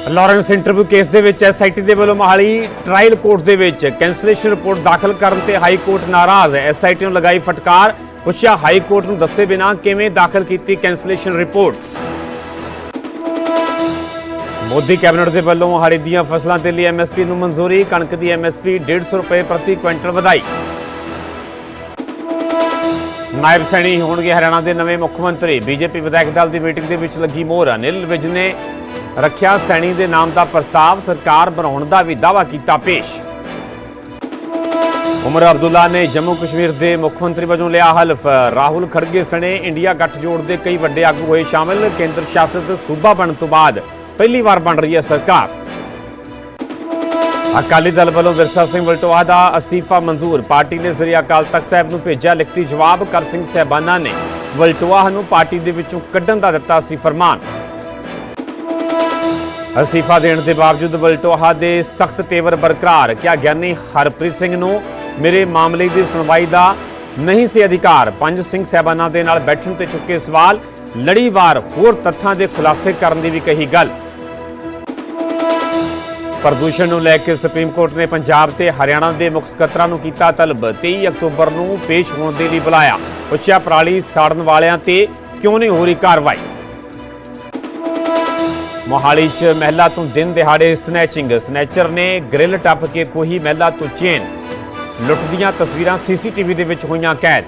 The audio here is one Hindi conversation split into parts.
ਲਾਰੈਂਸ ਇੰਟਰਵਿਊ ਕੇਸ ਦੇ ਵਿੱਚ ਐਸਆਈਟੀ ਦੇ ਵੱਲੋਂ ਮੋਹਾਲੀ ਟ੍ਰਾਇਲ ਕੋਰਟ ਦੇ ਵਿੱਚ ਕੈਂਸਲੇਸ਼ਨ ਰਿਪੋਰਟ ਦਾਖਲ ਕਰਨ ਤੇ ਹਾਈ ਕੋਰਟ ਨਾਰਾਜ਼ ਹੈ। ਐਸਆਈਟੀ ਨੂੰ ਲਗਾਈ ਫਟਕਾਰ, ਪੁੱਛਿਆ ਹਾਈ ਕੋਰਟ ਨੂੰ ਦੱਸੇ ਬਿਨਾਂ ਕਿਵੇਂ ਦਾਖਲ ਕੀਤੀ ਕੈਂਸਲੇਸ਼ਨ ਰਿਪੋਰਟ। ਮੋਦੀ ਕੈਬਨਿਟ ਦੇ ਵੱਲੋਂ ਮੋਹਾਲੀ ਦੀਆਂ ਫਸਲਾਂ ਦੇ ਲਈ ਐਮਐਸਪੀ ਨੂੰ ਮਨਜ਼ੂਰੀ, ਕਣਕ ਦੀ ਐਮਐਸਪੀ 150 ਰੁਪਏ ਪ੍ਰਤੀ ਕੁਇੰਟਲ ਵਧਾਈ। ਨਾਇਬ ਸੈਣੀ ਹੋਣਗੇ ਹਰਿਆਣਾ ਦੇ ਨਵੇਂ ਮੁੱਖ ਮੰਤਰੀ। ਬੀਜੇਪੀ ਵਿਧਾਇਕ ਦਲ ਦੀ ਮੀਟਿੰਗ ਦੇ ਵਿੱਚ ਲੱਗੀ ਮੋਹਰ। ਅਨਿਲ ਵਿਜ ਨੇ ਰੱਖਿਆ ਸੈਣੀ ਦੇ ਨਾਮ ਦਾ ਪ੍ਰਸਤਾਵ, ਸਰਕਾਰ ਬਣਾਉਣ ਦਾ ਵੀ ਦਾਅਵਾ ਕੀਤਾ ਪੇਸ਼। ਉਮਰ ਅਬਦੁੱਲਾ ਨੇ ਜੰਮੂ ਕਸ਼ਮੀਰ ਦੇ ਮੁੱਖ ਮੰਤਰੀ ਵਜੋਂ ਲਿਆ ਹਲਫ। ਰਾਹੁਲ ਖੜਗੇ ਸਣੇ ਇੰਡੀਆ ਗੱਠਜੋੜ ਦੇ ਕਈ ਵੱਡੇ ਆਗੂ ਹੋਏ ਸ਼ਾਮਿਲ। ਕੇਂਦਰ ਸ਼ਾਸਿਤ ਸੂਬਾ ਬਣਨ ਤੋਂ ਬਾਅਦ ਪਹਿਲੀ ਵਾਰ ਬਣ ਰਹੀ ਹੈ ਸਰਕਾਰ। ਅਕਾਲੀ ਦਲ ਵੱਲੋਂ ਵਿਰਸਾ ਸਿੰਘ ਵਲਟੋਹਾ ਦਾ ਅਸਤੀਫਾ ਮਨਜ਼ੂਰ। ਪਾਰਟੀ ਨੇ ਜ਼ਰੀਆ ਅਕਾਲ ਤਖਤ ਸਾਹਿਬ ਨੂੰ ਭੇਜਿਆ ਲਿਖਤੀ ਜਵਾਬ। ਕਰ ਸਿੰਘ ਸਾਹਿਬਾਨਾ ਨੇ ਵਲਟੋਹਾ ਨੂੰ ਪਾਰਟੀ ਦੇ ਵਿੱਚੋਂ ਕੱਢਣ ਦਾ ਦਿੱਤਾ ਸੀ ਫਰਮਾਨ। ਅਸਤੀਫਾ ਦੇਣ ਦੇ ਬਾਵਜੂਦ ਵਲਟੋਹਾ ਦੇ ਸਖਤ ਤੇਵਰ ਬਰਕਰਾਰ। ਕਿਹਾ ਗਿਆਨੀ ਹਰਪ੍ਰੀਤ ਸਿੰਘ ਨੂੰ ਮੇਰੇ ਮਾਮਲੇ ਦੀ ਸੁਣਵਾਈ ਦਾ ਨਹੀਂ ਸੀ ਅਧਿਕਾਰ। ਪੰਜ ਸਿੰਘ ਸਾਹਿਬਾਨਾ ਦੇ ਨਾਲ ਬੈਠਣ ਤੇ ਚੁੱਕੇ ਸਵਾਲ। ਲੜੀਵਾਰ ਹੋਰ ਤੱਥਾਂ ਦੇ ਖੁਲਾਸੇ ਕਰਨ ਦੀ ਵੀ ਕਹੀ ਗੱਲ। ਪ੍ਰਦੂਸ਼ਣ ਨੂੰ ਲੈ ਕੇ ਸੁਪਰੀਮ ਕੋਰਟ ਨੇ ਪੰਜਾਬ ਤੇ ਹਰਿਆਣਾ ਦੇ ਮੁੱਖ ਸਕੱਤਰਾਂ ਨੂੰ ਕੀਤਾ ਤਲਬ। 23 ਅਕਤੂਬਰ ਨੂੰ ਪੇਸ਼ ਹੋਣ ਦੇ ਲਈ ਬੁਲਾਇਆ। ਪੁੱਛਿਆ ਪਰਾਲੀ ਸਾੜਨ ਵਾਲਿਆਂ ਤੇ ਕਿਉਂ ਨਹੀਂ ਹੋ ਰਹੀ ਕਾਰਵਾਈ। ਮੋਹਾਲੀ 'ਚ ਮਹਿਲਾ ਤੋਂ ਦਿਨ ਦਿਹਾੜੇ ਸਨੈਚਿੰਗ। ਸਨੈਚਰ ਨੇ ਗ੍ਰਿਲ ਟੱਪ ਕੇ ਕੋਹੀ ਮਹਿਲਾ ਤੋਂ ਚੇਨ। ਲੁੱਟ ਦੀਆਂ ਤਸਵੀਰਾਂ ਸੀਸੀਟੀਵੀ ਦੇ ਵਿੱਚ ਹੋਈਆਂ ਕੈਦ।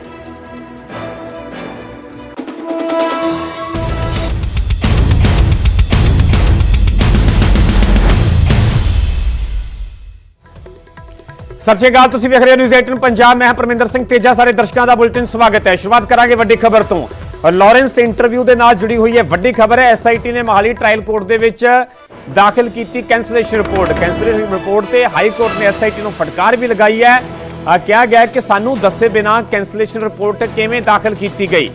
ਸਤਿ ਸ਼੍ਰੀ ਅਕਾਲ, ਤੁਸੀਂ ਵੇਖ ਰਹੇ ਹੋ ਨਿਊਜ਼ 18 ਪੰਜਾਬ। ਮੈਂ ਪਰਮਿੰਦਰ ਸਿੰਘ ਤੇਜਾ। ਸਾਰੇ ਦਰਸ਼ਕਾਂ ਦਾ ਬੁਲੇਟਿਨ ਸਵਾਗਤ ਹੈ। ਸ਼ੁਰੂਆਤ ਕਰਾਂਗੇ ਵੱਡੀ ਖਬਰ ਤੋਂ। ਲਾਰੈਂਸ ਇੰਟਰਵਿਊ ਦੇ ਨਾਲ ਜੁੜੀ ਹੋਈ ਹੈ ਵੱਡੀ ਖਬਰ ਹੈ। ਐਸਆਈਟੀ ਨੇ ਮੋਹਾਲੀ ਟ੍ਰਾਇਲ ਕੋਰਟ ਦੇ ਵਿੱਚ ਦਾਖਲ ਕੀਤੀ ਕੈਂਸਲੇਸ਼ਨ ਰਿਪੋਰਟ। ਕੈਂਸਲੇਸ਼ਨ ਰਿਪੋਰਟ ਤੇ ਹਾਈ ਕੋਰਟ ਨੇ ਐਸਆਈਟੀ ਨੂੰ ਫਟਕਾਰ ਵੀ ਲਗਾਈ ਹੈ। ਕਿਹਾ ਗਿਆ ਕਿ ਸਾਨੂੰ ਦੱਸੇ ਬਿਨਾਂ ਕੈਂਸਲੇਸ਼ਨ ਰਿਪੋਰਟ ਕਿਵੇਂ ਦਾਖਲ ਕੀਤੀ ਗਈ।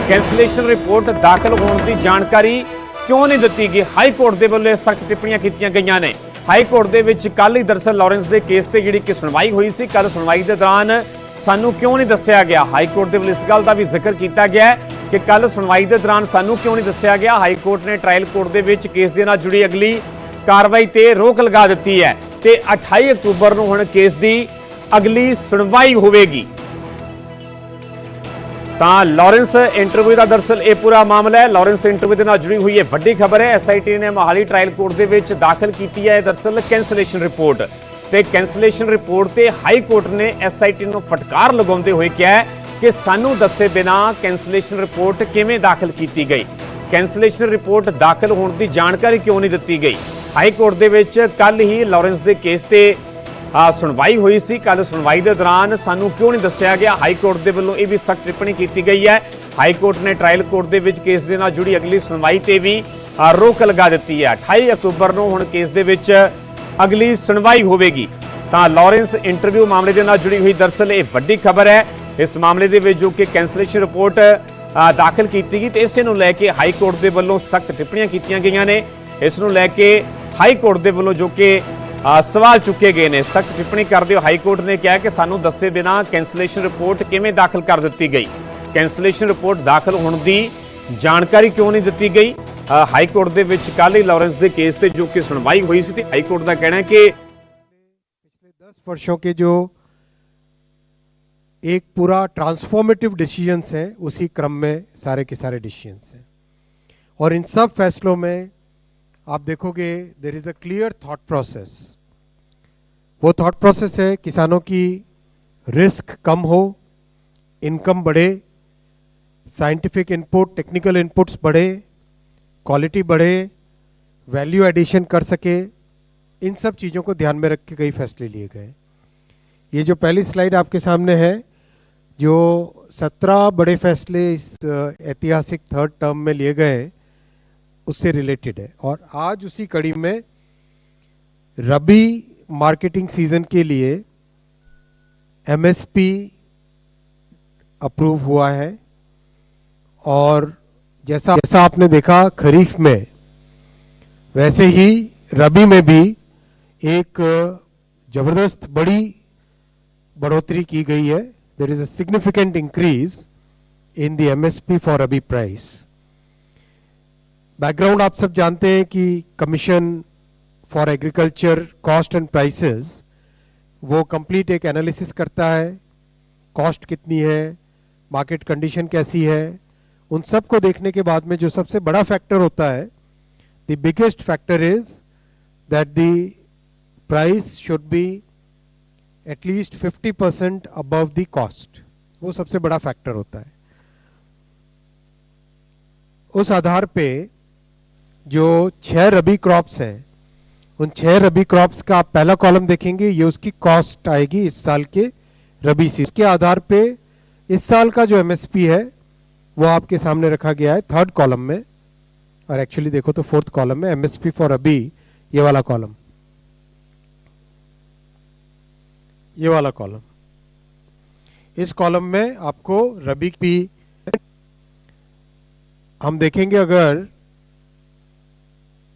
ਕੈਂਸਲੇਸ਼ਨ ਰਿਪੋਰਟ ਦਾਖਲ ਹੋਣ ਦੀ ਜਾਣਕਾਰੀ ਕਿਉਂ ਨਹੀਂ ਦਿੱਤੀ ਗਈ। ਹਾਈ ਕੋਰਟ ਦੇ ਵੱਲੋਂ ਸਖਤ ਟਿੱਪਣੀਆਂ ਕੀਤੀਆਂ ਗਈਆਂ ਨੇ। ਹਾਈ ਕੋਰਟ ਦੇ ਵਿੱਚ ਕੱਲ ਹੀ ਦਰਅਸਲ ਲਾਰੈਂਸ ਦੇ ਕੇਸ ਤੇ ਜਿਹੜੀ ਕਿ ਸੁਣਵਾਈ ਹੋਈ ਸੀ, ਕੱਲ ਸੁਣਵਾਈ ਦੇ ਦੌਰਾਨ ਸਾਨੂੰ ਕਿਉਂ ਨਹੀਂ ਦੱਸਿਆ ਗਿਆ। ਹਾਈ ਕੋਰਟ ਦੇ ਵੱਲੋਂ ਇਸ ਗੱਲ ਦਾ ਵੀ ਜ਼ਿਕਰ ਕੀਤਾ ਗਿਆ ਕਿ ਕੱਲ ਸੁਣਵਾਈ ਦੇ ਦੌਰਾਨ ਸਾਨੂੰ ਕਿਉਂ ਨਹੀਂ ਦੱਸਿਆ ਗਿਆ। ਹਾਈ ਕੋਰਟ ਨੇ ਟ੍ਰਾਇਲ ਕੋਰਟ ਦੇ ਵਿੱਚ ਕੇਸ ਦੇ ਨਾਲ ਜੁੜੀ ਅਗਲੀ ਕਾਰਵਾਈ ਤੇ ਰੋਕ ਲਗਾ ਦਿੱਤੀ ਹੈ ਤੇ 28 ਅਕਤੂਬਰ ਨੂੰ ਹੁਣ ਕੇਸ ਦੀ ਅਗਲੀ ਸੁਣਵਾਈ ਹੋਵੇਗੀ। ਤਾਂ ਲਾਰੈਂਸ ਇੰਟਰਵਿਊ ਦਾ ਦਰਅਸਲ ਇਹ ਪੂਰਾ ਮਾਮਲਾ ਹੈ। ਲਾਰੈਂਸ ਇੰਟਰਵਿਊ ਦੇ ਨਾਲ ਜੁੜੀ ਹੋਈ ਇਹ ਵੱਡੀ ਖਬਰ ਹੈ। ਐਸਆਈਟੀ ਨੇ ਮੋਹਾਲੀ ਟ੍ਰਾਇਲ ਕੋਰਟ ਦੇ ਵਿੱਚ ਦਾਖਲ ਕੀਤੀ ਹੈ ਦਰਅਸਲ ਕੈਂਸਲੇਸ਼ਨ ਰਿਪੋਰਟ ਤੇ ਕੈਂਸਲੇਸ਼ਨ ਰਿਪੋਰਟ ਤੇ ਹਾਈ ਕੋਰਟ ਨੇ ਐਸਆਈਟੀ ਨੂੰ ਫਟਕਾਰ ਲਗਾਉਂਦੇ ਹੋਏ ਕਿਹਾ ਕਿ ਸਾਨੂੰ ਦੱਸੇ ਬਿਨਾਂ ਕੈਂਸਲੇਸ਼ਨ ਰਿਪੋਰਟ ਕਿਵੇਂ ਦਾਖਲ ਕੀਤੀ ਗਈ। ਕੈਂਸਲੇਸ਼ਨ ਰਿਪੋਰਟ ਦਾਖਲ ਹੋਣ ਦੀ ਜਾਣਕਾਰੀ ਕਿਉਂ ਨਹੀਂ ਦਿੱਤੀ ਗਈ। ਹਾਈ ਕੋਰਟ ਦੇ ਵਿੱਚ ਕੱਲ ਹੀ ਲਾਰੈਂਸ ਦੇ ਕੇਸ ਤੇ ਸੁਣਵਾਈ ਹੋਈ ਸੀ। ਕੱਲ ਸੁਣਵਾਈ ਦੇ ਦੌਰਾਨ ਸਾਨੂੰ ਕਿਉਂ ਨਹੀਂ ਦੱਸਿਆ ਗਿਆ। ਹਾਈ ਕੋਰਟ ਦੇ ਵੱਲੋਂ ਇਹ ਵੀ ਸਖਤ ਟਿੱਪਣੀ ਕੀਤੀ ਗਈ ਹੈ। ਹਾਈ ਕੋਰਟ ਨੇ ਟ੍ਰਾਇਲ ਕੋਰਟ ਦੇ ਵਿੱਚ ਕੇਸ ਦੇ ਨਾਲ ਜੁੜੀ ਅਗਲੀ ਸੁਣਵਾਈ ਤੇ ਵੀ ਰੋਕ ਲਗਾ ਦਿੱਤੀ ਹੈ। 28 ਅਕਤੂਬਰ ਨੂੰ ਹੁਣ ਕੇਸ ਦੇ ਵਿੱਚ ਅਗਲੀ ਸੁਣਵਾਈ ਹੋਵੇਗੀ। ਤਾਂ ਲਾਰੈਂਸ ਇੰਟਰਵਿਊ ਮਾਮਲੇ ਦੇ ਨਾਲ ਜੁੜੀ ਹੋਈ ਦਰਅਸਲ ਇਹ ਵੱਡੀ ਖਬਰ ਹੈ। ਇਸ ਮਾਮਲੇ ਦੇ ਵਿੱਚ ਜੋ ਕਿ ਕੈਂਸਲੇਸ਼ਨ ਰਿਪੋਰਟ ਦਾਖਲ ਕੀਤੀ ਗਈ ਤੇ ਇਸੇ ਨੂੰ ਲੈ ਕੇ ਹਾਈ ਕੋਰਟ ਦੇ ਵੱਲੋਂ ਸਖਤ ਟਿੱਪਣੀਆਂ ਕੀਤੀਆਂ ਗਈਆਂ ਨੇ। ਇਸ ਨੂੰ ਲੈ ਕੇ ਹਾਈ ਕੋਰਟ ਦੇ ਵੱਲੋਂ ਜੋ ਕਿ ਸਵਾਲ ਚੁੱਕੇ ਗਏ ਨੇ। ਸਖਤ ਟਿੱਪਣੀ ਕਰਦੇ ਹੋਏ ਹਾਈ ਕੋਰਟ ਨੇ ਕਿਹਾ ਕਿ ਸਾਨੂੰ ਦੱਸੇ ਬਿਨਾਂ ਕੈਂਸਲੇਸ਼ਨ ਰਿਪੋਰਟ ਕਿਵੇਂ ਦਾਖਲ ਕਰ ਦਿੱਤੀ ਗਈ। ਕੈਂਸਲੇਸ਼ਨ ਰਿਪੋਰਟ ਦਾਖਲ ਹੋਣ ਦੀ ਜਾਣਕਾਰੀ ਕਿਉਂ ਨਹੀਂ ਦਿੱਤੀ ਗਈ। ਹਾਈ ਕੋਰਟ ਦੇ ਵਿੱਚ ਕੱਲ ਹੀ ਲਾਰੈਂਸ ਦੇ ਕੇਸ ਤੇ ਜੋ ਕਿ ਸੁਣਵਾਈ ਹੋਈ ਸੀ ਤੇ ਹਾਈ ਕੋਰਟ ਦਾ ਕਹਿਣਾ है कि पिछले 10 वर्षों के जो एक पूरा ट्रांसफॉर्मेटिव डिसीजंस हैं उसी क्रम में सारे के सारे डिसीजंस हैं और इन सब फैसलों में आप देखोगे there is a clear thought process. वो थॉट प्रोसेस है किसानों की रिस्क कम हो, इनकम बढ़े, साइंटिफिक इनपुट टेक्निकल इनपुट्स बढ़े, क्वालिटी बढ़े, वैल्यू एडिशन कर सके। इन सब चीज़ों को ध्यान में रख के कई फैसले लिए गए। ये जो पहली स्लाइड आपके सामने है, जो 17 बड़े फैसले इस ऐतिहासिक थर्ड टर्म में लिए गए उससे रिलेटेड है और आज उसी कड़ी में रबी मार्केटिंग सीजन के लिए एमएसपी अप्रूव हुआ है और जैसा आपने देखा खरीफ में वैसे ही रबी में भी एक जबरदस्त बड़ी बढ़ोतरी की गई है। There is a significant increase in the MSP for rabi price. Background आप सब जानते हैं कि commission for agriculture cost and prices, वो कंप्लीट एक एनालिसिस करता है, कॉस्ट कितनी है, मार्केट कंडीशन कैसी है, उन सब को देखने के बाद में जो सबसे बड़ा फैक्टर होता है, the biggest factor is that the price should be at least 50% above the cost. वो सबसे बड़ा फैक्टर होता है। उस आधार पे जो 6 रबी क्रॉप्स हैं, उन 6 रबी क्रॉप्स का आप पहला कॉलम देखेंगे, ये उसकी कॉस्ट आएगी इस साल के रबी सीजन के आधार पे। इस साल का जो एमएसपी है वो आपके सामने रखा गया है 3rd कॉलम में, और एक्चुअली देखो तो 4th कॉलम में एमएसपी फॉर रबी, ये वाला कॉलम, ये वाला कॉलम। इस कॉलम में आपको रबी की हम देखेंगे, अगर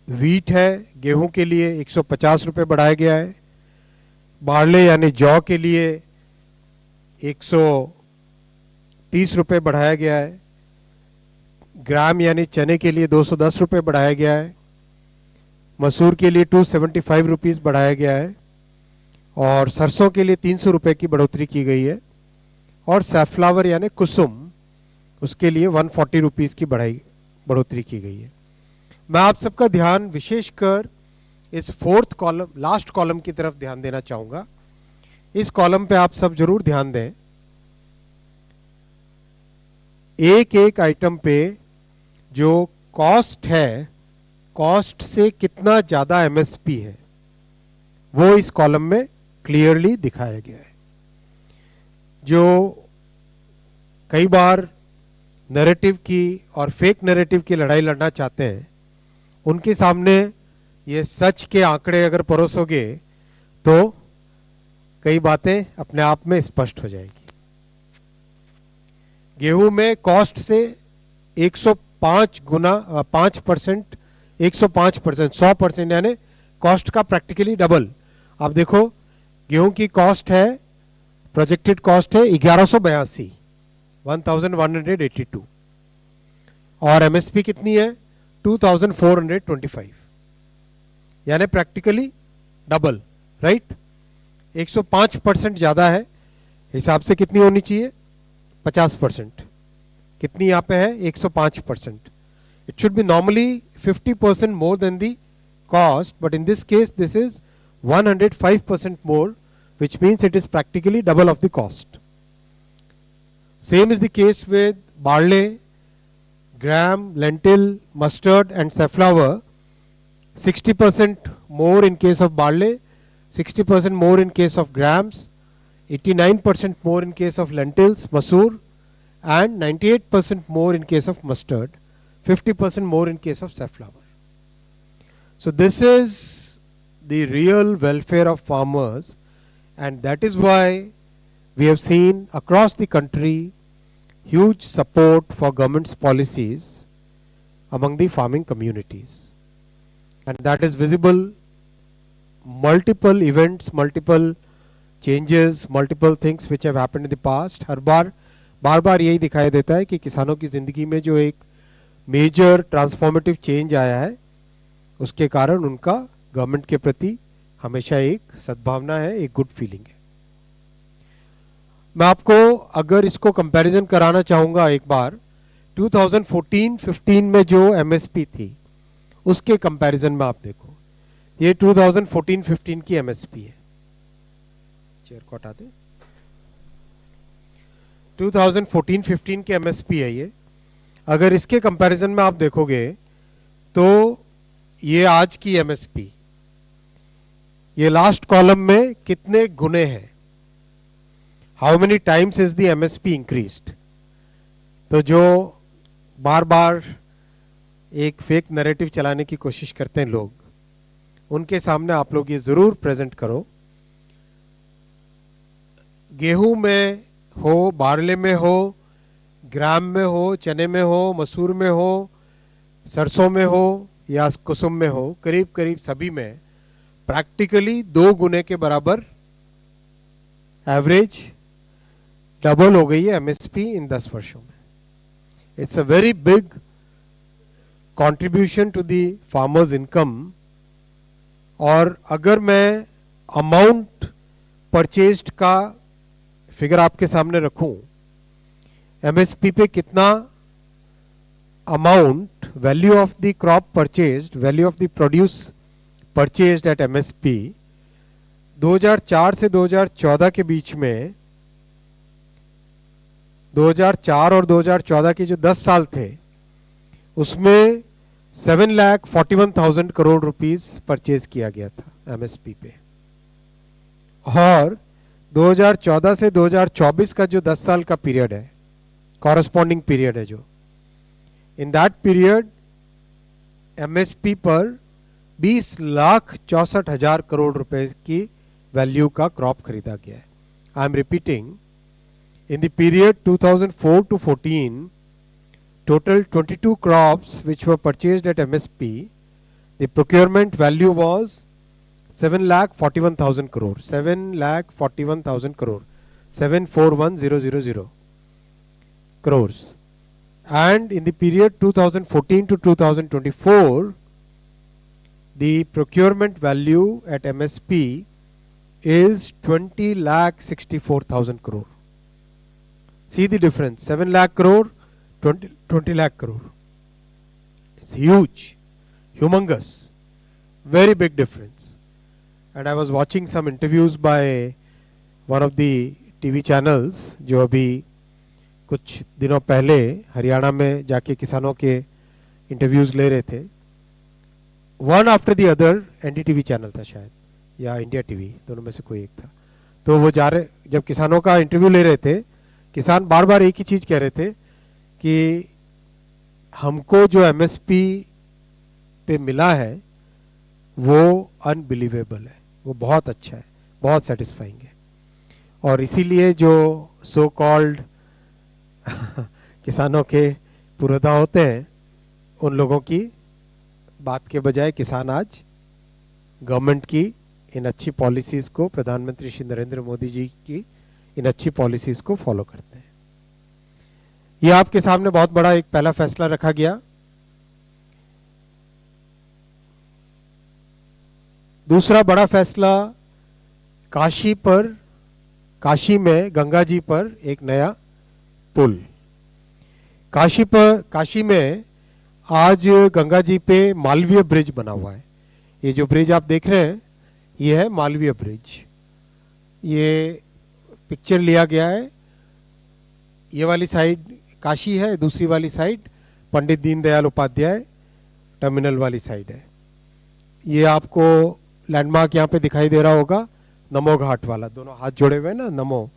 वीट है, गेहूं के लिए 150 रुपए बढ़ाया गया है, बार्ले यानी जौ के लिए 130 रुपए बढ़ाया गया है, ग्राम यानी चने के लिए 210 रुपए बढ़ाया गया है, मसूर के लिए 275 रुपीज बढ़ाया गया है, और सरसों के लिए 300 रुपए की बढ़ोतरी की गई है, और सैफ्लावर यानी कुसुम, उसके लिए 140 रुपीज की बढ़ोतरी की गई है। मैं आप सबका ध्यान विशेषकर इस 4th कॉलम, लास्ट कॉलम की तरफ ध्यान देना चाहूंगा। इस कॉलम पे आप सब जरूर ध्यान दें। एक एक आइटम पे जो कॉस्ट है, कॉस्ट से कितना ज्यादा एमएसपी है, वो इस कॉलम में क्लियरली दिखाया गया है। जो कई बार नैरेटिव की और फेक नैरेटिव की लड़ाई लड़ना चाहते हैं, उनके सामने ये सच के आंकड़े अगर परोसोगे तो कई बातें अपने आप में स्पष्ट हो जाएगी। गेहूं में कॉस्ट से 105 गुना 5%, 105%, 100% यानी कॉस्ट का प्रैक्टिकली डबल। आप देखो गेहूं की कॉस्ट है, प्रोजेक्टेड कॉस्ट है 1182, 1182, और एमएसपी कितनी है 2425, यानी प्रैक्टिकली डबल, राइट। 105% ज्यादा है, हिसाब से कितनी होनी चाहिए 50%, कितनी यहां पे है 105%। It should be normally 50% more than the cost, but in this case this is 105% more, which means it is practically double of the cost. Same is the case with barley, gram, lentil, mustard and safflower. 60% more in case of barley, 60% more in case of grams, 89% more in case of lentils, masoor, and 98% more in case of mustard, 50% more in case of safflower. So this is the real welfare of farmers, and that is why we have seen across the country huge support for government's policies among the farming communities, and that is visible. Multiple events, multiple changes, multiple things which have happened in the past, हर बार यही दिखाई देता है कि किसानों की जिंदगी में जो एक मेजर ट्रांसफॉर्मेटिव चेंज आया है, उसके कारण उनका गवर्नमेंट के प्रति हमेशा एक सद्भावना है, एक गुड फीलिंग है। मैं आपको अगर इसको कंपैरिजन कराना चाहूंगा एक बार, 2014-15 में जो एमएसपी थी उसके कंपैरिजन में आप देखो, ये 2014-15 की एमएसपी है। चेयर को हटा दे। 2014-15 की एमएसपी है ये। अगर इसके कंपैरिजन में आप देखोगे तो ये आज की एमएसपी, ये लास्ट कॉलम में कितने गुने हैं, how many times is the MSP increased. तो जो बार बार एक फेक नैरेटिव चलाने की कोशिश करते हैं लोग, उनके सामने आप लोग ये जरूर प्रेजेंट करो। गेहूं में हो, बार्ले में हो, ग्राम में हो, चने में हो, मसूर में हो, सरसों में हो या कुसुम में हो, करीब करीब सभी में प्रैक्टिकली 2 गुने के बराबर एवरेज डबल हो गई है एमएसपी इन 10 वर्षों में। It's a very big contribution to the farmer's income और अगर मैं अमाउंट परचेज्ड का फिगर आपके सामने रखूं, एमएसपी पे कितना amount, value of the crop purchased, value of the produce purchased at MSP 2004 से 2014 के बीच में, 2004 और 2014 के जो 10 साल थे उसमें 7,41,000 करोड़ रुपीस परचेज किया गया था एमएसपी पे। और 2014 से 2024 का जो 10 साल का पीरियड है, कॉरस्पॉन्डिंग पीरियड है जो, इन दैट पीरियड एमएसपी पर 20,64,000 करोड़ रुपए की वैल्यू का क्रॉप खरीदा गया है। I am repeating, in the period 2004 to 14, total 22 crops which were purchased at MSP, the procurement value was 7,41,000 crore, 7,41,000 crore, 7,41,000 crores. And in the period 2014 to 2024, the procurement value at MSP is 20,64,000 crore. See the difference, 7 lakh crore, 20 lakh crore. It's huge, humongous, very big difference. And I was watching some interviews by one of the TV channels जो अभी कुछ दिनों पहले हरियाणा में जाके किसानों के इंटरव्यूज ले रहे थे। One after the other, NDTV channel था शायद या इंडिया टीवी, दोनों में से कोई एक था। तो वो जा रहे, जब किसानों का इंटरव्यू ले रहे थे, किसान बार बार एक ही चीज कह रहे थे कि हमको जो एमएसपी पे मिला है वो अनबिलीवेबल है, वो बहुत अच्छा है, बहुत सेटिस्फाइंग है। और इसीलिए जो सो कॉल्ड किसानों के पुरोधा होते हैं, उन लोगों की बात के बजाय किसान आज गवर्नमेंट की इन अच्छी पॉलिसीज को, प्रधानमंत्री श्री नरेंद्र मोदी जी की इन अच्छी पॉलिसीज को फॉलो करते हैं। ये आपके सामने बहुत बड़ा एक पहला फैसला रखा गया। दूसरा बड़ा फैसला, काशी में गंगा जी पर एक नया पुल। काशी में आज गंगा जी पे मालवीय ब्रिज बना हुआ है। ये जो ब्रिज आप देख रहे हैं ये है मालवीय ब्रिज। ये पिक्चर लिया गया है, ये वाली साइड काशी है, दूसरी वाली साइड पंडित दीनदयाल उपाध्याय टर्मिनल वाली साइड है। ये आपको लैंडमार्क यहां पे दिखाई दे रहा होगा, नमो घाट वाला, दोनों हाथ जोड़े हुए ना, नमो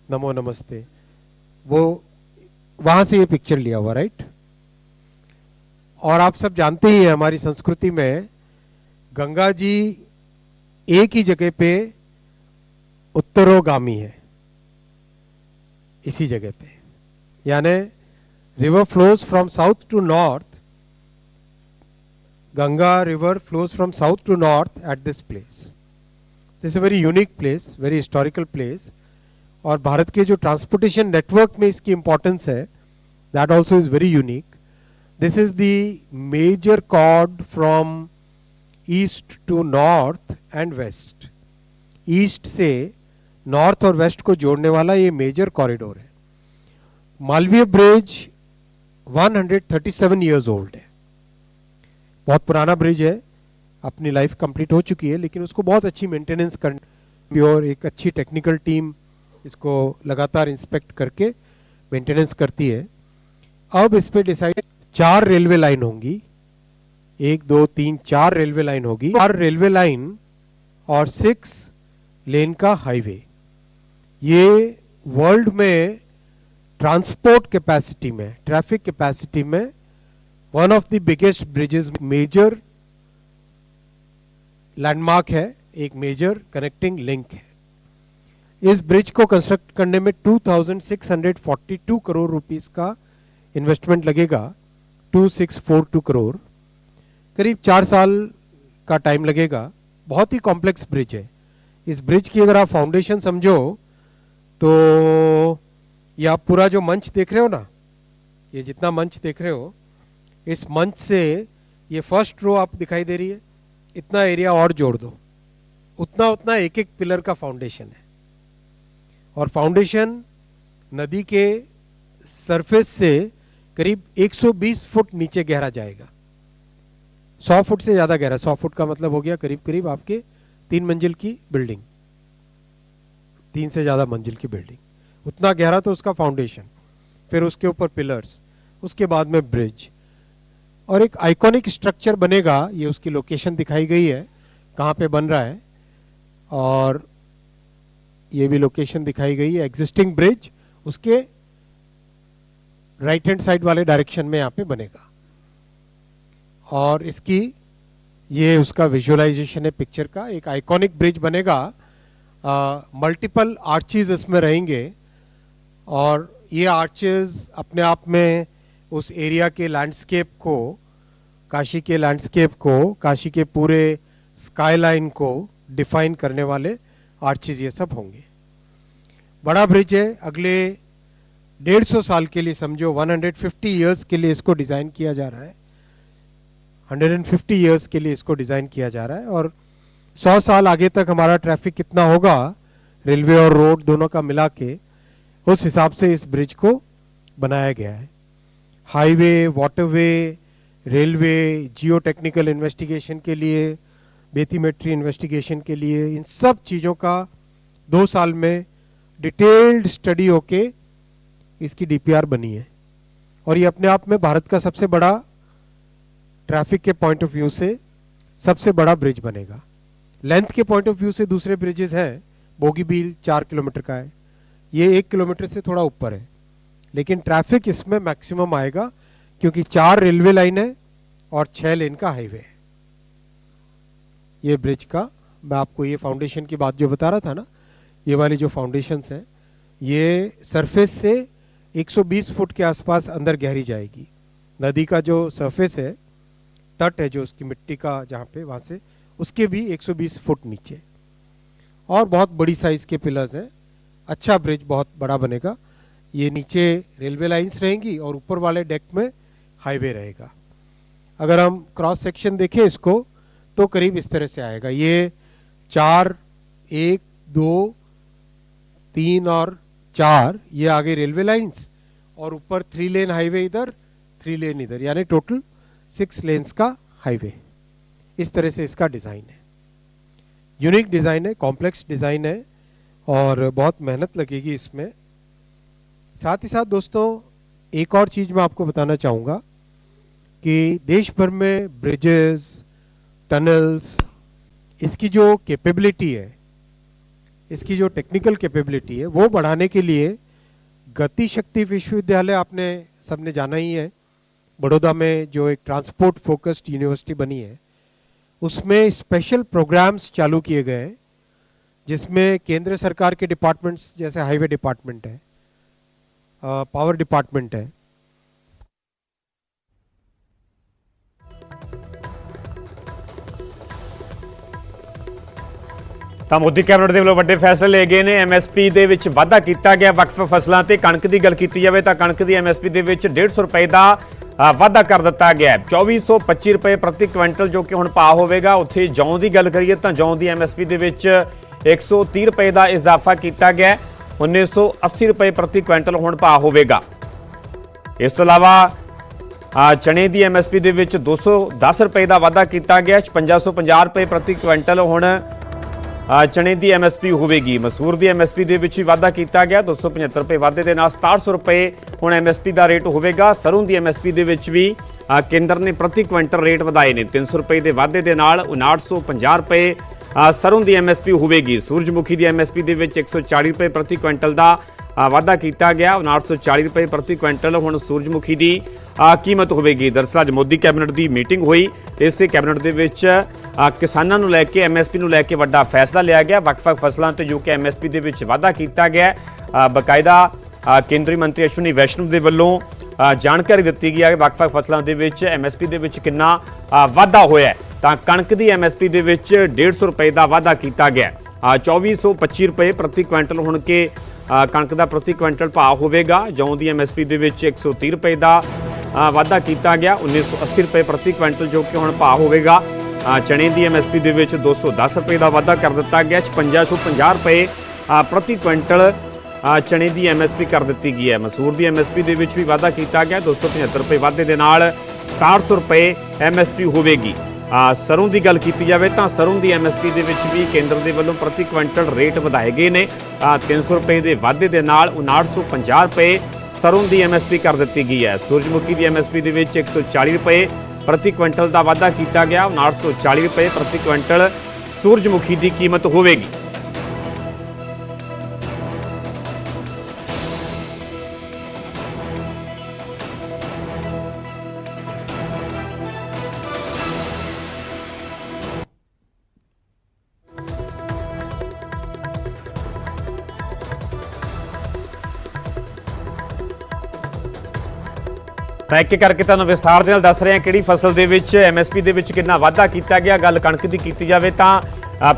नमो नमस्ते, वो वहां से ये पिक्चर लिया हुआ, राइट। और आप सब जानते ही हैं हमारी संस्कृति में गंगा जी एक ही जगह पे उत्तरोगामी है, इसी जगह पे, यानी river flows from south to north, Ganga river flows from south to north at this place. It's a very unique place, very historical place. और भारत के जो ट्रांसपोर्टेशन नेटवर्क में इसकी इंपॉर्टेंस है, that also is very unique. This is the major cord from east to north and west. East से नॉर्थ और वेस्ट को जोड़ने वाला ये मेजर कॉरिडोर है। मालवीय ब्रिज 137 इयर्स ओल्ड है, बहुत पुराना ब्रिज है, अपनी लाइफ कंप्लीट हो चुकी है, लेकिन उसको बहुत अच्छी मेंटेनेंस करनी और एक अच्छी टेक्निकल टीम इसको लगातार इंस्पेक्ट करके मेंटेनेंस करती है। अब इस पे डिसाइड 4 रेलवे लाइन होंगी, 1 2 3 4 रेलवे लाइन होगी, 4 रेलवे लाइन और 6 लेन का हाईवे। ये वर्ल्ड में ट्रांसपोर्ट कैपेसिटी में, ट्रैफिक कैपेसिटी में one of the biggest bridges, major landmark है, एक मेजर कनेक्टिंग लिंक है। इस ब्रिज को कंस्ट्रक्ट करने में 2642 करोड़ रुपीस का इन्वेस्टमेंट लगेगा, 2642 करोड़, करीब 4 साल का टाइम लगेगा। बहुत ही कॉम्प्लेक्स ब्रिज है। इस ब्रिज की अगर आप फाउंडेशन समझो तो ये आप पूरा जो मंच देख रहे हो ना, ये जितना मंच देख रहे हो, इस मंच से ये फर्स्ट रो आप दिखाई दे रही है, इतना एरिया और जोड़ दो, उतना उतना एक एक पिलर का फाउंडेशन है। और फाउंडेशन नदी के सरफेस से करीब 120 फुट नीचे गहरा जाएगा। 100 फुट से ज्यादा गहरा, 100 फुट का मतलब हो गया करीब करीब आपके 3 मंजिल की बिल्डिंग, 3 से ज्यादा मंजिल की बिल्डिंग, उतना गहरा तो उसका फाउंडेशन, फिर उसके ऊपर पिलर्स, उसके बाद में ब्रिज, और एक आइकॉनिक स्ट्रक्चर बनेगा। ये उसकी लोकेशन दिखाई गई है कहां पे बन रहा है, और ये भी लोकेशन दिखाई गई है। एग्जिस्टिंग ब्रिज उसके राइट हैंड साइड वाले डायरेक्शन में यहां पे बनेगा, और इसकी ये उसका विजुअलाइजेशन है पिक्चर का। एक आइकॉनिक ब्रिज बनेगा, मल्टीपल आर्चेज इसमें रहेंगे, और ये आर्चेज अपने आप में उस एरिया के लैंडस्केप को, काशी के लैंडस्केप को, काशी के पूरे स्काईलाइन को डिफाइन करने वाले आर्चेज ये सब होंगे। बड़ा ब्रिज है, अगले 150 साल के लिए, समझो 150 इयर्स के लिए इसको डिजाइन किया जा रहा है। 150 इयर्स के लिए इसको डिजाइन किया जा रहा है, और 100 साल आगे तक हमारा ट्रैफिक कितना होगा रेलवे और रोड दोनों का मिला के, उस हिसाब से इस ब्रिज को बनाया गया है। हाईवे, वाटरवे, रेलवे, जियो टेक्निकल इन्वेस्टिगेशन के लिए, बेथीमेट्री इन्वेस्टिगेशन के लिए, इन सब चीजों का 2 साल में डिटेल्ड स्टडी होके इसकी डीपीआर बनी है। और ये अपने आप में भारत का सबसे बड़ा, ट्रैफिक के पॉइंट ऑफ व्यू से सबसे बड़ा ब्रिज बनेगा। लेंथ के पॉइंट ऑफ व्यू से दूसरे ब्रिजेस हैं, बोगीबील 4 किलोमीटर का है, ये 1 किलोमीटर से थोड़ा ऊपर है, लेकिन ट्रैफिक इसमें मैक्सिमम आएगा क्योंकि 4 रेलवे लाइन है और 6 लेन का हाईवे है। ये ब्रिज का, मैं आपको ये फाउंडेशन की बात जो बता रहा था ना, ये वाली जो फाउंडेशंस हैं, ये सरफेस से 120 फुट के आसपास अंदर गहरी जाएगी। नदी का जो सरफेस है, तट है जो उसकी मिट्टी का, जहां पे, वहां से उसके भी 120 फुट नीचे, और बहुत बड़ी साइज के पिलर्स हैं। अच्छा ब्रिज बहुत बड़ा बनेगा। ये नीचे रेलवे लाइंस रहेंगी और ऊपर वाले डेक में हाईवे रहेगा। अगर हम क्रॉस सेक्शन देखें इसको तो करीब इस तरह से आएगा। ये 4, 1, 2, 3 और 4 ये आगे रेलवे लाइंस, और ऊपर 3 लेन हाईवे इधर, 3 लेन इधर, यानी टोटल 6 लेन्स का हाईवे। इस तरह से इसका डिजाइन है। यूनिक डिजाइन है, कॉम्प्लेक्स डिजाइन है, और बहुत मेहनत लगेगी इसमें। साथ ही साथ दोस्तों एक और चीज मैं आपको बताना चाहूंगा कि देश भर में ब्रिजेस, टनल्स, इसकी जो कैपेबिलिटी है, इसकी जो टेक्निकल कैपेबिलिटी है, वो बढ़ाने के लिए गति शक्ति विश्वविद्यालय आपने सबने जाना ही है, बड़ौदा में जो एक ट्रांसपोर्ट फोकस्ड यूनिवर्सिटी बनी है, उसमें स्पेशल प्रोग्राम्स चालू किए गए हैं, जिसमें केंद्र सरकार के डिपार्टमेंट्स जैसे हाईवे डिपार्टमेंट है, पावर डिपार्टमेंट है, ਤਾਂ ਮੋਦੀ ਕੈਬਨਿਟ ਦੇ ਵੱਲੋਂ ਵੱਡੇ ਫੈਸਲੇ ਲਏ ਗਏ ਨੇ। ਐਮਐਸਪੀ ਦੇ ਵਿੱਚ ਵਾਧਾ ਕੀਤਾ ਗਿਆ। ਵੱਖ-ਵੱਖ ਫਸਲਾਂ ਤੇ ਕਣਕ ਦੀ ਗੱਲ ਕੀਤੀ ਜਾਵੇ ਤਾਂ ਕਣਕ ਦੀ ਐਮਐਸਪੀ ਦੇ ਵਿੱਚ 150 ਰੁਪਏ ਦਾ ਵਾਧਾ ਕਰ ਦਿੱਤਾ ਗਿਆ ਹੈ। 2425 ਰੁਪਏ ਪ੍ਰਤੀ ਕੁਇੰਟਲ ਜੋ ਕਿ ਹੁਣ ਭਾਅ ਹੋਵੇਗਾ। ਉੱਥੇ ਜੌਂ ਦੀ ਗੱਲ ਕਰੀਏ ਤਾਂ ਜੌਂ ਦੀ ਐਮਐਸਪੀ ਦੇ ਵਿੱਚ 130 ਰੁਪਏ ਦਾ ਇਜ਼ਾਫਾ ਕੀਤਾ ਗਿਆ। 1980 ਰੁਪਏ ਪ੍ਰਤੀ ਕੁਇੰਟਲ ਹੁਣ ਭਾਅ ਹੋਵੇਗਾ। ਇਸ ਤੋਂ ਇਲਾਵਾ ਚਨੇ ਦੀ ਐਮਐਸਪੀ ਦੇ ਵਿੱਚ 210 ਰੁਪਏ ਦਾ ਵਾਧਾ ਕੀਤਾ ਗਿਆ। 5550 ਰੁਪਏ ਪ੍ਰਤੀ ਕੁਇੰਟਲ ਹੁਣ ਚਨੇ ਦੀ ਐਮਐਸਪੀ ਹੋਵੇਗੀ। ਮਸੂਰ ਦੀ ਐਮਐਸਪੀ ਦੇ ਵਿੱਚ ਵੀ ਵਾਧਾ ਕੀਤਾ ਗਿਆ। 275 ਰੁਪਏ ਵਾਧੇ ਦੇ ਨਾਲ 6700 ਰੁਪਏ ਹੁਣ ਐਮਐਸਪੀ ਦਾ ਰੇਟ ਹੋਵੇਗਾ। ਸਰੋਂ ਦੀ ਐਮਐਸਪੀ ਦੇ ਵਿੱਚ ਵੀ ਕੇਂਦਰ ਨੇ ਪ੍ਰਤੀ ਕੁਇੰਟਲ ਰੇਟ ਵਧਾਏ ਨੇ। 300 ਰੁਪਏ ਦੇ ਵਾਧੇ ਦੇ ਨਾਲ 5950 ਰੁਪਏ ਸਰੋਂ ਦੀ ਐਮਐਸਪੀ ਹੋਵੇਗੀ। ਸੂਰਜਮੁਖੀ ਦੀ ਐਮਐਸਪੀ ਦੇ ਵਿੱਚ 140 ਰੁਪਏ ਪ੍ਰਤੀ ਕੁਇੰਟਲ ਦਾ ਵਾਧਾ ਕੀਤਾ ਗਿਆ। 5940 ਰੁਪਏ ਪ੍ਰਤੀ ਕੁਇੰਟਲ ਹੁਣ ਸੂਰਜਮੁਖੀ ਦੀ कीमत होगी। दरअसल अज मोदी कैबिनेट की मीटिंग हुई तो इस कैबिनेट के विच किसानों को लैके एमएसपी को लैके वड्डा फैसला लिया गया। वक्-वक् फसलों तो जो कि एमएसपी के विच वाधा किया गया। बकायदा केंद्रीय मंत्री अश्विनी वैष्णव के वलों जानकारी दी गई है कि वक्-वक् फसलों के विच एमएसपी के विच कितना वाधा होया है। तो कणक की एमएसपी के विच 150 रुपए का वाधा किया गया। 2425 रुपए प्रति कुइंटल हुण के कणक का प्रति कुइंटल भाव होगा। जौं की एमएसपी के विच 130 रुपए का वाधा किया गया। 1980 रुपए प्रति कुइंटल जो कि हुण भाव होगा। ਚਣੇ ਦੀ ਐਮਐਸਪੀ ਦੇ ਵਿੱਚ 210 ਰੁਪਏ ਦਾ ਵਾਧਾ ਕਰ ਦਿੱਤਾ ਗਿਆ। 5650 ਰੁਪਏ ਪ੍ਰਤੀ ਕੁਇੰਟਲ ਚਣੇ ਦੀ ਐਮਐਸਪੀ ਕਰ ਦਿੱਤੀ ਗਈ ਹੈ। ਮਸੂਰ ਦੀ ਐਮਐਸਪੀ ਦੇ ਵਿੱਚ ਵੀ ਵਾਧਾ ਕੀਤਾ ਗਿਆ। 275 ਰੁਪਏ ਵਾਧੇ ਦੇ ਨਾਲ 6700 ਰੁਪਏ ਐਮਐਸਪੀ ਹੋਵੇਗੀ। ਸਰੋਂ ਦੀ ਗੱਲ ਕੀਤੀ ਜਾਵੇ ਤਾਂ ਸਰੋਂ ਦੀ ਐਮਐਸਪੀ ਦੇ ਵਿੱਚ ਵੀ ਕੇਂਦਰ ਦੇ ਵੱਲੋਂ ਪ੍ਰਤੀ ਕੁਇੰਟਲ ਰੇਟ ਵਧਾਏ ਗਏ ਨੇ। 300 ਰੁਪਏ ਦੇ ਵਾਧੇ ਦੇ ਨਾਲ 5950 ਰੁਪਏ ਸਰੋਂ ਦੀ ਐਮਐਸਪੀ ਕਰ ਦਿੱਤੀ ਗਈ ਹੈ। ਸੂਰਜਮੁਖੀ ਦੀ ਐਮਐਸਪੀ ਦੇ ਵਿੱਚ 140 ਰੁਪਏ ਪ੍ਰਤੀ ਕੁਇੰਟਲ ਦਾ ਵਾਧਾ ਕੀਤਾ ਗਿਆ। 5940 ਰੁਪਏ ਪ੍ਰਤੀ ਕੁਇੰਟਲ ਸੂਰਜਮੁਖੀ ਦੀ ਕੀਮਤ ਹੋਵੇਗੀ। ਤਾਂ ਇੱਕ ਕਰਕੇ ਤੁਹਾਨੂੰ ਵਿਸਥਾਰ ਦੇ ਨਾਲ ਦੱਸ ਰਹੇ ਹਾਂ ਕਿਹੜੀ ਫਸਲ ਦੇ ਵਿੱਚ ਐਮਐਸਪੀ ਦੇ ਵਿੱਚ ਕਿੰਨਾ ਵਾਧਾ ਕੀਤਾ ਗਿਆ। ਗੱਲ ਕਣਕ ਦੀ ਕੀਤੀ ਜਾਵੇ ਤਾਂ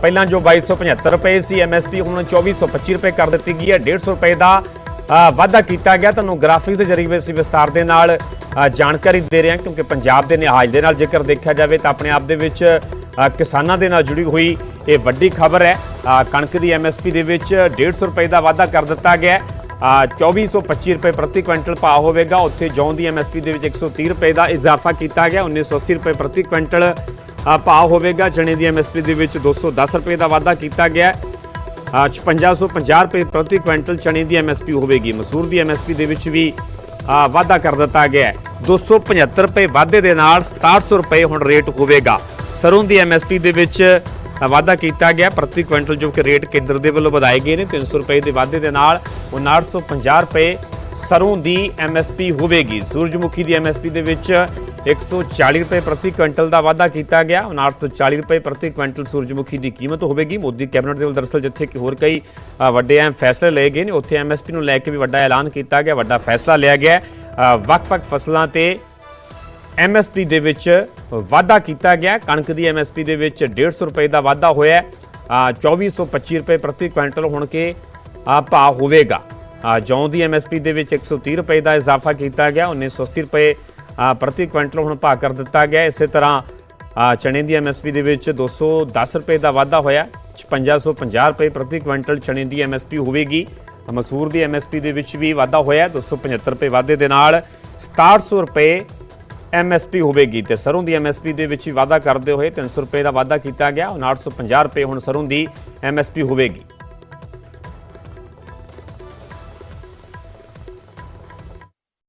ਪਹਿਲਾਂ ਜੋ 2275 ਰੁਪਏ ਸੀ ਐਮਐਸਪੀ ਹੁਣ 2425 ਰੁਪਏ ਕਰ ਦਿੱਤੀ ਗਈ ਹੈ। 150 ਰੁਪਏ ਦਾ ਵਾਧਾ ਕੀਤਾ ਗਿਆ। ਤੁਹਾਨੂੰ ਗ੍ਰਾਫਿਕ ਦੇ ਜ਼ਰੀਏ ਅਸੀਂ ਵਿਸਥਾਰ ਦੇ ਨਾਲ ਜਾਣਕਾਰੀ ਦੇ ਰਹੇ ਹਾਂ ਕਿਉਂਕਿ ਪੰਜਾਬ ਦੇ ਨਿਹਾਜ਼ ਦੇ ਨਾਲ ਜੇਕਰ ਦੇਖਿਆ ਜਾਵੇ ਤਾਂ ਆਪਣੇ ਆਪ ਦੇ ਵਿੱਚ ਕਿਸਾਨਾਂ ਦੇ ਨਾਲ ਜੁੜੀ ਹੋਈ ਇਹ ਵੱਡੀ ਖਬਰ ਹੈ। ਕਣਕ ਦੀ ਐਮਐਸਪੀ ਦੇ ਵਿੱਚ 150 ਰੁਪਏ ਦਾ ਵਾਧਾ ਕਰ ਦਿੱਤਾ ਗਿਆ। 2425 ਰੁਪਏ ਪ੍ਰਤੀ ਕੁਇੰਟਲ ਭਾਅ ਹੋਵੇਗਾ। ਉੱਥੇ ਜੌਂ ਦੀ ਐਮਐਸਪੀ ਦੇ ਵਿੱਚ 130 ਰੁਪਏ ਦਾ ਇਜ਼ਾਫਾ ਕੀਤਾ ਗਿਆ। 1980 ਰੁਪਏ ਪ੍ਰਤੀ ਕੁਇੰਟਲ ਭਾਅ ਹੋਵੇਗਾ। ਚਣੇ ਦੀ ਐਮਐਸਪੀ ਦੇ ਵਿੱਚ 210 ਰੁਪਏ ਦਾ ਵਾਧਾ ਕੀਤਾ ਗਿਆ। 5650 ਰੁਪਏ ਪ੍ਰਤੀ ਕੁਇੰਟਲ ਚਣੇ ਦੀ ਐਮਐਸਪੀ ਹੋਵੇਗੀ। ਮਸੂਰ ਦੀ ਐਮਐਸਪੀ ਦੇ ਵਿੱਚ ਵੀ ਵਾਧਾ ਕਰ ਦਿੱਤਾ ਗਿਆ ਹੈ। 275 ਰੁਪਏ ਵਾਧੇ ਦੇ ਨਾਲ 6700 ਰੁਪਏ ਹੁਣ ਰੇਟ ਹੋਵੇਗਾ। ਸਰੋਂ ਦੀ ਐਮਐਸਪੀ ਦੇ ਵਿੱਚ ਵਾਧਾ ਕੀਤਾ ਗਿਆ ਪ੍ਰਤੀ ਕੁਇੰਟਲ ਜੋ ਕਿ ਰੇਟ ਕੇਂਦਰ ਦੇ ਵੱਲੋਂ ਵਧਾਏ ਗਏ ਨੇ। 300 ਰੁਪਏ ਦੇ ਵਾਧੇ ਦੇ ਨਾਲ 5950 ਰੁਪਏ ਸਰੋਂ ਦੀ ਐਮਐਸਪੀ ਹੋਵੇਗੀ। ਸੂਰਜਮੁਖੀ ਦੀ ਐਮਐਸਪੀ ਦੇ ਵਿੱਚ 140 ਰੁਪਏ ਪ੍ਰਤੀ ਕੁਇੰਟਲ ਦਾ ਵਾਧਾ ਕੀਤਾ ਗਿਆ। 5940 ਰੁਪਏ ਪ੍ਰਤੀ ਕੁਇੰਟਲ ਸੂਰਜਮੁਖੀ ਦੀ ਕੀਮਤ ਹੋਵੇਗੀ। ਮੋਦੀ ਕੈਬਨਿਟ ਦੇ ਵੱਲੋਂ ਦਰਅਸਲ ਜਿੱਥੇ ਕਿ ਹੋਰ ਕਈ ਵੱਡੇ ਅਹਿਮ ਫੈਸਲੇ ਲਏ ਗਏ ਨੇ ਉੱਥੇ ਐਮਐਸਪੀ ਨੂੰ ਲੈ ਕੇ ਵੀ ਵੱਡਾ ਐਲਾਨ ਕੀਤਾ ਗਿਆ, ਵੱਡਾ ਫੈਸਲਾ ਲਿਆ ਗਿਆ। ਵੱਖ-ਵੱਖ ਫਸਲਾਂ ਤੇ ਐਮਐਸਪੀ ਦੇ ਵਿੱਚ ਵਾਧਾ ਕੀਤਾ ਗਿਆ। ਕਣਕ ਦੀ ਐਮਐਸਪੀ ਦੇ ਵਿੱਚ 150 ਰੁਪਏ ਦਾ ਵਾਧਾ ਹੋਇਆ। 2425 ਰੁਪਏ ਪ੍ਰਤੀ ਕੁਇੰਟਲ ਹੁਣ ਕੇ ਭਾਅ ਹੋਵੇਗਾ। ਜੌਂ ਦੀ ਐਮਐਸਪੀ ਦੇ ਵਿੱਚ 130 ਰੁਪਏ ਦਾ ਇਜ਼ਾਫਾ ਕੀਤਾ ਗਿਆ। 1980 ਰੁਪਏ ਪ੍ਰਤੀ ਕੁਇੰਟਲ ਹੁਣ ਭਾਅ ਕਰ ਦਿੱਤਾ ਗਿਆ। ਇਸੇ ਤਰ੍ਹਾਂ ਚਣੇ ਦੀ ਐਮਐਸਪੀ ਦੇ ਵਿੱਚ 210 ਰੁਪਏ ਦਾ ਵਾਧਾ ਹੋਇਆ। 5650 ਰੁਪਏ ਪ੍ਰਤੀ ਕੁਇੰਟਲ ਚਣੇ ਦੀ ਐਮਐਸਪੀ ਹੋਵੇਗੀ। ਮਸੂਰ ਦੀ ਐਮਐਸਪੀ ਦੇ ਵਿੱਚ ਵੀ ਵਾਧਾ ਹੋਇਆ। 275 ਰੁਪਏ ਵਾਧੇ ਦੇ ਨਾਲ 6700 ਰੁਪਏ ਐਮਐਸਪੀ ਹੋਵੇਗੀ। ਤੇ ਸਰੋਂ ਦੀ ਐਮਐਸਪੀ ਦੇ ਵਿੱਚ ਵੀ ਵਾਧਾ ਕਰਦੇ ਹੋਏ 300 ਰੁਪਏ ਦਾ ਵਾਧਾ ਕੀਤਾ ਗਿਆ। 5950 ਰੁਪਏ ਹੁਣ ਸਰੋਂ ਦੀ ਐਮਐਸਪੀ ਹੋਵੇਗੀ।